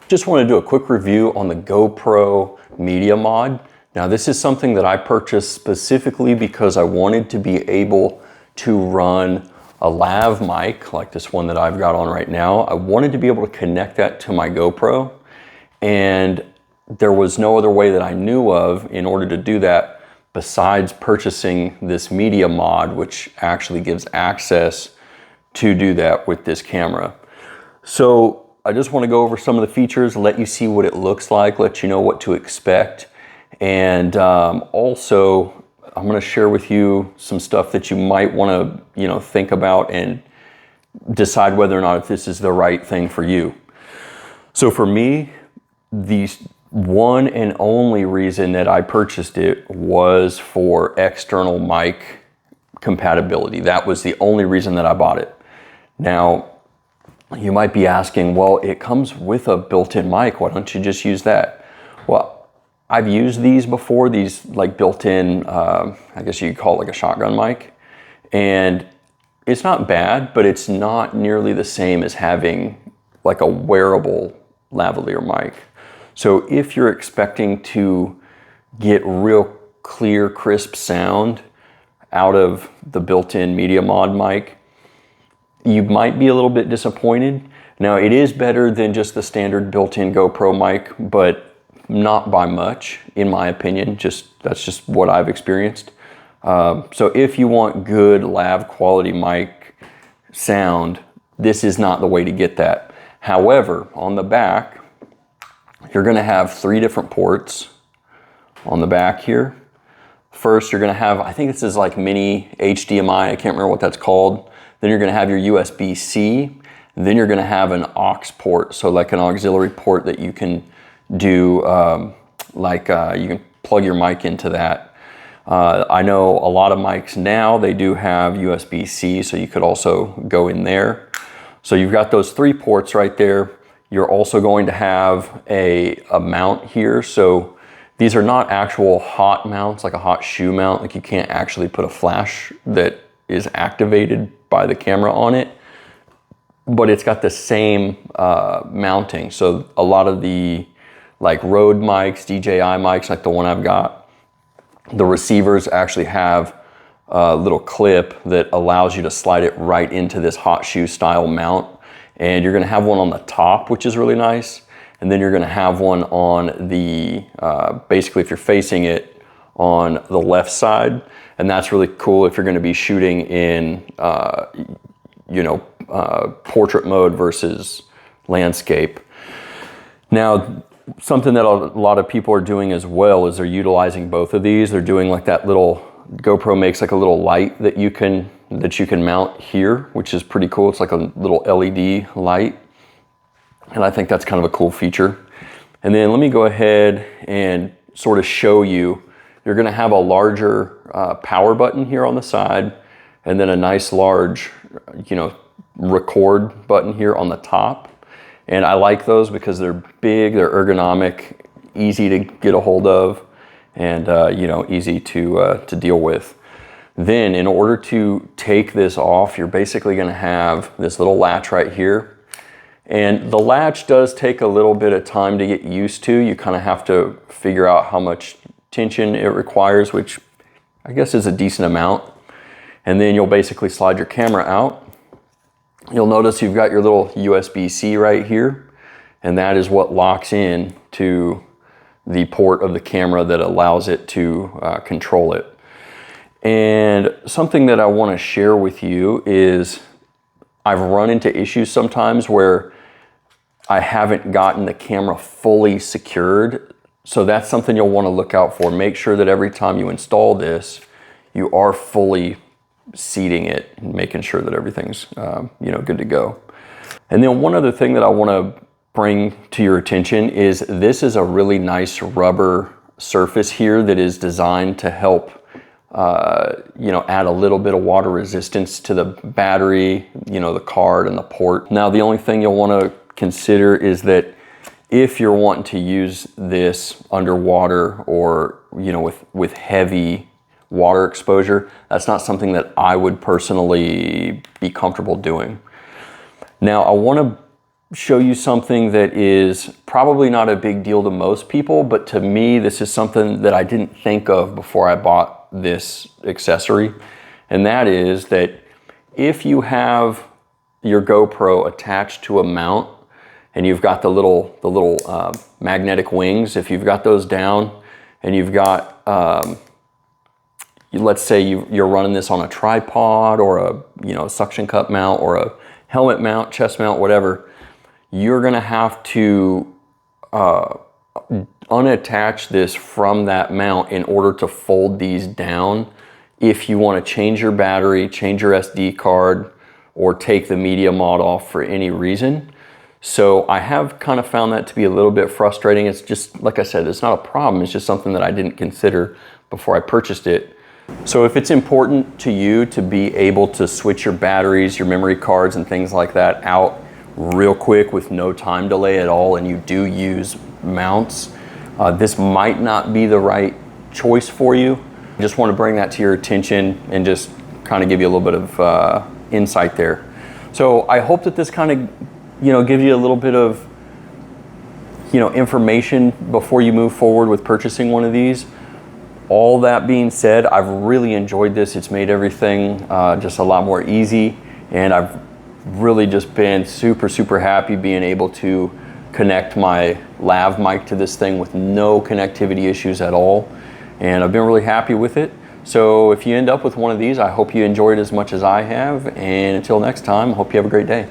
Just want to do a quick review on the GoPro Media Mod. Now this is something that I purchased specifically because I wanted to be able to run a lav mic like this one that I've got on right now. I wanted to be able to connect that to my GoPro, and there was no other way that I knew of in order to do that besides purchasing this media mod, which actually gives access to do that with this camera. So I just want to go over some of the features, let you see what it looks like, let you know what to expect. And also, I'm going to share with you some stuff that you might want to, think about and decide whether or not if this is the right thing for you. So for me, the one and only reason that I purchased it was for external mic compatibility. That was the only reason that I bought it. Now, you might be asking, well, it comes with a built-in mic. Why don't you just use that? Well, I've used these before, these like built-in, I guess you could call it like a shotgun mic. And it's not bad, but it's not nearly the same as having like a wearable lavalier mic. So if you're expecting to get real clear, crisp sound out of the built-in media mod mic, you might be a little bit disappointed. Now it is better than just the standard built-in GoPro mic, but not by much, in my opinion. That's just what I've experienced. So if you want good lav quality mic sound, this is not the way to get that. However, on the back, you're gonna have 3 different ports on the back here. First, you're gonna have, I think this is like mini HDMI, I can't remember what that's called. Then you're gonna have your USB-C. Then you're gonna have an aux port, so like an auxiliary port that you can do, you can plug your mic into that. I know a lot of mics now, they do have USB-C, so you could also go in there. So you've got those 3 ports right there. You're also going to have a mount here. So these are not actual hot mounts, like a hot shoe mount. Like you can't actually put a flash that is activated by the camera on it, but it's got the same mounting. So a lot of the like Rode mics, DJI mics, like the one I've got, the receivers actually have a little clip that allows you to slide it right into this hot shoe style mount. And you're gonna have one on the top, which is really nice. And then you're gonna have one on the, basically if you're facing it on the left side. And that's really cool if you're gonna be shooting in, portrait mode versus landscape. Now, something that a lot of people are doing as well is they're utilizing both of these. They're doing like that little, GoPro makes like a little light that you can mount here, which is pretty cool. It's like a little LED light. And I think that's kind of a cool feature. And then let me go ahead and sort of show you. You're gonna have a larger power button here on the side, and then a nice large, record button here on the top. And I like those because they're big, they're ergonomic, easy to get a hold of, and easy to deal with. Then in order to take this off, you're basically gonna have this little latch right here. And the latch does take a little bit of time to get used to. You kind of have to figure out how much tension it requires, which I guess is a decent amount. And then you'll basically slide your camera out. You'll notice you've got your little USB-C right here, and that is what locks in to the port of the camera that allows it to control it. And something that I want to share with you is I've run into issues sometimes where I haven't gotten the camera fully secured. So that's something you'll want to look out for. Make sure that every time you install this, you are fully seating it and making sure that everything's good to go. And then one other thing that I want to bring to your attention is this is a really nice rubber surface here that is designed to help add a little bit of water resistance to the battery, the card and the port. Now, the only thing you'll want to consider is that if you're wanting to use this underwater or, with heavy water exposure, that's not something that I would personally be comfortable doing. Now, I want to show you something that is probably not a big deal to most people, but to me, this is something that I didn't think of before I bought this accessory. And that is that if you have your GoPro attached to a mount and you've got the little magnetic wings, if you've got those down and you've got, let's say you're running this on a tripod or a suction cup mount or a helmet mount, chest mount, whatever, you're gonna have to unattach this from that mount in order to fold these down if you want to change your battery, change your SD card, or take the media mod off for any reason. So I have kind of found that to be a little bit frustrating. It's just, like I said, it's not a problem. It's just something that I didn't consider before I purchased it. So if it's important to you to be able to switch your batteries, your memory cards, and things like that out real quick with no time delay at all, and you do use mounts, this might not be the right choice for you. I just want to bring that to your attention and just kind of give you a little bit of insight there. So I hope that this kind of gives you a little bit of information before you move forward with purchasing one of these. All that being said, I've really enjoyed this. It's made everything just a lot more easy, and I've really just been super happy being able to connect my lav mic to this thing with no connectivity issues at all, and I've been really happy with it. So if you end up with one of these, I hope you enjoyed it as much as I have, and until next time, I hope you have a great day.